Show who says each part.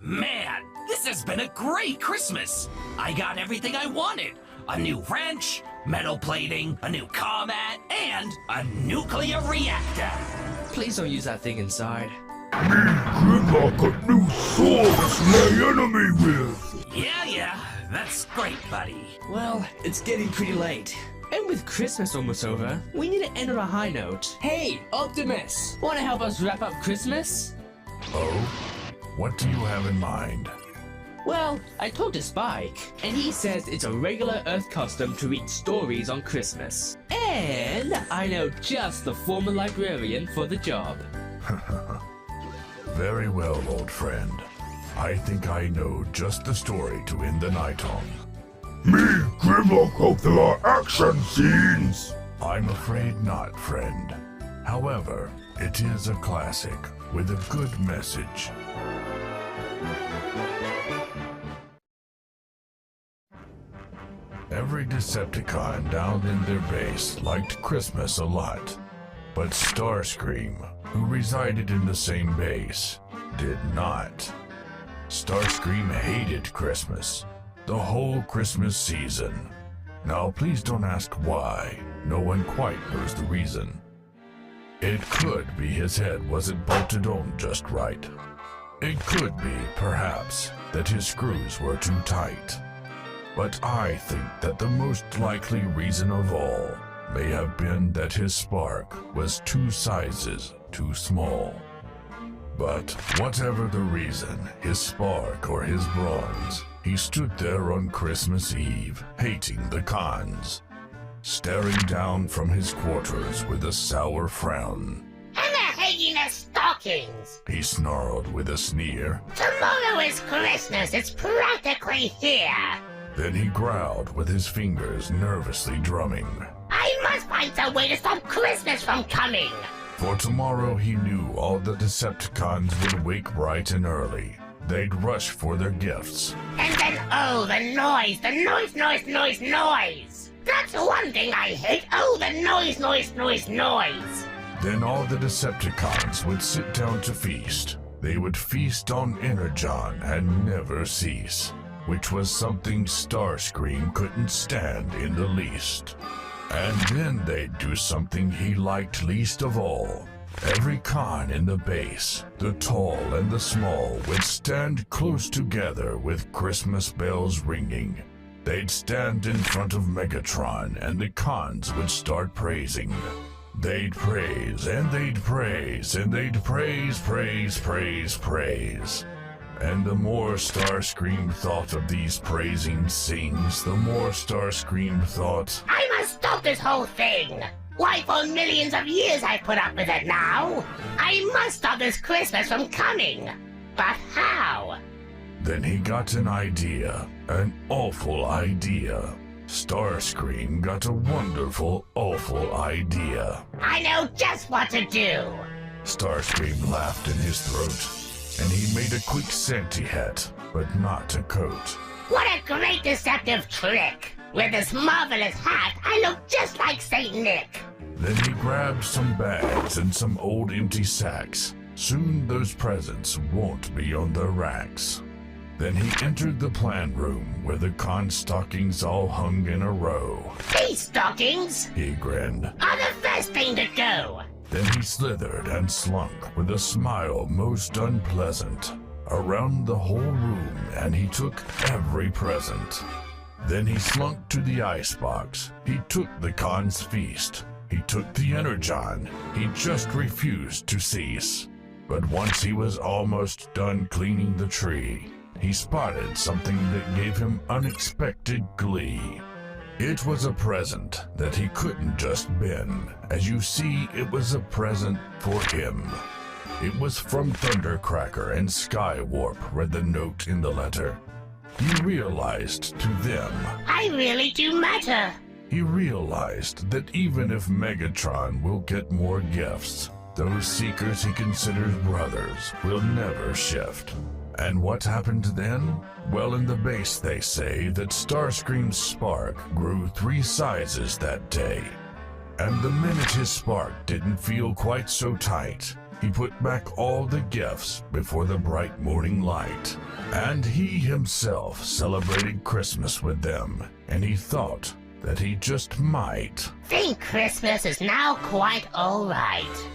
Speaker 1: Man, this has been a great Christmas. I got everything I wanted. A new wrench, metal plating, a new car mat, and a nuclear reactor.
Speaker 2: Please don't use that thing inside.
Speaker 3: Grimlock a new sword to slay enemy with!
Speaker 1: Yeah, that's great, buddy.
Speaker 2: Well, it's getting pretty late. And with Christmas almost over, we need to end on a high note. Hey, Optimus! Wanna help us wrap up Christmas?
Speaker 3: Oh? What do you have in mind?
Speaker 2: Well, I talked to Spike, and he says it's a regular Earth custom to read stories on Christmas. And I know just the former librarian for the job.
Speaker 3: Very well, old friend. I think I know just the story to end the night on. Me, Grimlock, hope there are action scenes! I'm afraid not, friend. However, it is a classic with a good message. Every Decepticon down in their base liked Christmas a lot, but Starscream, who resided in the same base, did not. Starscream hated Christmas, the whole Christmas season. Now please don't ask why, no one quite knows the reason. It could be his head wasn't bolted on just right. It could be, perhaps, that his screws were too tight. But I think that the most likely reason of all may have been that his spark was 2 sizes too small. But whatever the reason, his spark or his bronze, he stood there on Christmas Eve, hating the cons, staring down from his quarters with a sour frown.
Speaker 4: I'm a hating the stockings!
Speaker 3: He snarled with a sneer.
Speaker 4: Tomorrow is Christmas, it's practically here!
Speaker 3: Then he growled with his fingers nervously drumming.
Speaker 4: I must find some way to stop Christmas from coming!
Speaker 3: For tomorrow he knew all the Decepticons would wake bright and early. They'd rush for their gifts.
Speaker 4: And then, oh, the noise! That's one thing I hate! Oh, the noise!
Speaker 3: Then all the Decepticons would sit down to feast. They would feast on Energon and never cease, which was something Starscream couldn't stand in the least. And then they'd do something he liked least of all. Every con in the base, the tall and the small, would stand close together with Christmas bells ringing. They'd stand in front of Megatron and the cons would start praising. They'd praise and they'd praise and they'd praise. And the more Starscream thought of these praising sings, the more Starscream thought,
Speaker 4: I must stop this whole thing! Why, for millions of years I've put up with it now! I must stop this Christmas from coming! But how?
Speaker 3: Then he got an idea, an awful idea. Starscream got a wonderful, awful idea.
Speaker 4: I know just what to do!
Speaker 3: Starscream laughed in his throat, and he made a quick Santa hat, but not a coat.
Speaker 4: What a great deceptive trick! With this marvelous hat, I look just like Saint Nick!
Speaker 3: Then he grabbed some bags and some old empty sacks. Soon those presents won't be on the racks. Then he entered the plan room where the con stockings all hung in a row.
Speaker 4: These stockings,
Speaker 3: He grinned.
Speaker 4: are the first thing to go!
Speaker 3: Then he slithered and slunk with a smile most unpleasant around the whole room, and he took every present. Then he slunk to the icebox. He took the con's feast. He took the Energon. He just refused to cease. But once he was almost done cleaning the tree, he spotted something that gave him unexpected glee. It was a present that he couldn't just bend. As you see, it was a present for him. It was from Thundercracker and Skywarp, read the note in the letter. He realized to them,
Speaker 4: I really do matter!
Speaker 3: he realized that even if Megatron will get more gifts, those seekers he considers brothers will never shift. And what happened then? Well, in the base they say that Starscream's spark grew 3 sizes that day. And the minute his spark didn't feel quite so tight, he put back all the gifts before the bright morning light, and he himself celebrated Christmas with them, and he thought that he just might.
Speaker 4: Think Christmas is now quite all right.